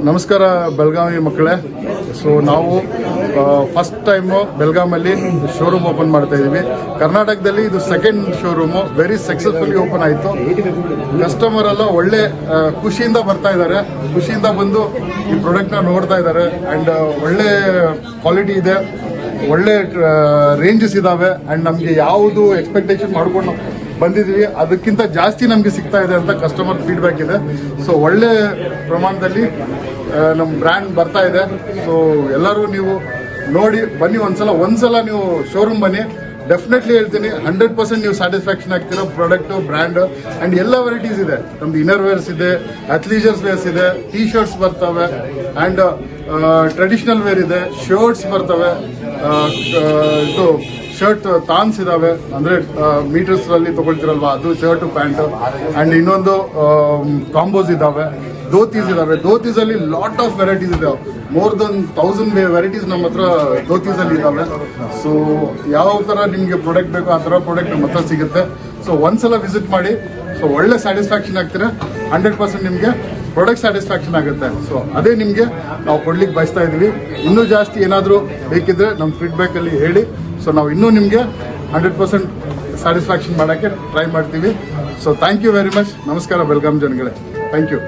ನಮಸ್ಕಾರ ಬೆಳಗಾವಿ ಮಕ್ಕಳೇ. ಸೊ ನಾವು ಫಸ್ಟ್ ಟೈಮು ಬೆಳಗಾಮಲ್ಲಿ ಶೋರೂಮ್ ಓಪನ್ ಮಾಡ್ತಾ ಇದ್ದೀವಿ. ಕರ್ನಾಟಕದಲ್ಲಿ ಇದು second showroom. Very successfully open ಆಯಿತು. ಕಸ್ಟಮರ್ ಎಲ್ಲ ಒಳ್ಳೆ ಖುಷಿಯಿಂದ ಬರ್ತಾ ಇದ್ದಾರೆ. ಖುಷಿಯಿಂದ ಬಂದು ಈ ಪ್ರಾಡಕ್ಟ್ನ ನೋಡ್ತಾ ಇದ್ದಾರೆ. ಆ್ಯಂಡ್ ಒಳ್ಳೆ ಕ್ವಾಲಿಟಿ ಇದೆ, ಒಳ್ಳೆ ರೇಂಜಸ್ ಇದಾವೆ. ಆ್ಯಂಡ್ ನಮಗೆ ಯಾವುದು ಎಕ್ಸ್ಪೆಕ್ಟೇಷನ್ ಮಾಡ್ಕೊಂಡು ಬಂದಿದ್ದೀವಿ ಅದಕ್ಕಿಂತ ಜಾಸ್ತಿ ನಮಗೆ ಸಿಗ್ತಾ ಇದೆ ಅಂತ ಕಸ್ಟಮರ್ ಫೀಡ್ಬ್ಯಾಕ್ ಇದೆ. ಸೊ ಒಳ್ಳೆ ಪ್ರಮಾಣದಲ್ಲಿ ನಮ್ಮ ಬ್ರ್ಯಾಂಡ್ ಬರ್ತಾ ಇದೆ. ಸೊ ಎಲ್ಲರೂ ನೀವು ನೋಡಿ ಬನ್ನಿ, ಒಂದ್ಸಲ ನೀವು ಶೋರೂಮ್ ಬನ್ನಿ. ಡೆಫಿನೆಟ್ಲಿ ಹೇಳ್ತೀನಿ 100% ನೀವು ಸ್ಯಾಟಿಸ್ಫ್ಯಾಕ್ಷನ್ ಆಗ್ತೀರಾ. ಪ್ರಾಡಕ್ಟು, ಬ್ರ್ಯಾಂಡ್ ಆ್ಯಂಡ್ ಎಲ್ಲ ವೆರೈಟೀಸ್ ಇದೆ. ನಮ್ದು ಇನ್ನರ್ ವೇರ್ಸ್ ಇದೆ, ಅಥ್ಲೀಜರ್ಸ್ ವೇರ್ಸ್ ಇದೆ, ಟೀ ಶರ್ಟ್ಸ್ ಬರ್ತವೆ, ಆ್ಯಂಡ್ ಟ್ರೆಡಿಷನಲ್ ವೇರ್ ಇದೆ, ಶರ್ಟ್ಸ್ ಬರ್ತವೆ, ಇದು ಶರ್ಟ್ ತಾನ್ಸ್ ಇದಾವೆ, ಅಂದ್ರೆ ಮೀಟರ್ಸ್ ಅಲ್ಲಿ ತಗೊಳ್ತಿರಲ್ವಾ ಅದು ಶರ್ಟ್ ಪ್ಯಾಂಟ್. ಅಂಡ್ ಇನ್ನೊಂದು ಕಾಂಬೋಸ್ ಇದಾವೆ, ಧೋತೀಸ್ ಇದಾವೆ. ಧೋತೀಸ್ ಅಲ್ಲಿ ಲಾಟ್ ಆಫ್ ವೆರೈಟೀಸ್ ಇದಾವೆ. ಮೋರ್ ದನ್ 1000 ವೆರೈಟೀಸ್ ನಮ್ಮ ಹತ್ರ ಧೋತೀಸ್ ಅಲ್ಲಿ ಇದಾವೆ. ಸೊ ಯಾವ ತರ ನಿಮ್ಗೆ ಪ್ರಾಡಕ್ಟ್ ಬೇಕೋ ಆ ತರ ಪ್ರಾಡಕ್ಟ್ ನಮ್ಮ ಹತ್ರ ಸಿಗುತ್ತೆ. ಸೊ ಒಂದ್ಸಲ ವಿಸಿಟ್ ಮಾಡಿ. ಸೊ ಒಳ್ಳೆ ಸ್ಯಾಟಿಸ್ಫ್ಯಾಕ್ಷನ್ ಆಗ್ತೀರಾ. 100% ನಿಮ್ಗೆ ಪ್ರಾಡಕ್ಟ್ ಸ್ಯಾಟಿಸ್ಫ್ಯಾಕ್ಷನ್ ಆಗುತ್ತೆ. ಸೊ ಅದೇ ನಿಮ್ಗೆ ನಾವು ಕೊಡ್ಲಿಕ್ಕೆ ಬಯಸ್ತಾ ಇದೀವಿ. ಇನ್ನೂ ಜಾಸ್ತಿ ಏನಾದರೂ ಬೇಕಿದ್ರೆ ನಮ್ಮ ಫೀಡ್ಬ್ಯಾಕ್ ಅಲ್ಲಿ ಹೇಳಿ. ಸೊ ನಾವು ಇನ್ನೂ ನಿಮಗೆ 100% ಸ್ಯಾಟಿಸ್ಫ್ಯಾಕ್ಷನ್ ಮಾಡೋಕ್ಕೆ ಟ್ರೈ ಮಾಡ್ತೀವಿ. So thank you very much. ನಮಸ್ಕಾರ ಬೆಳಗಾಂ ಜನಗಳೇ. Thank you.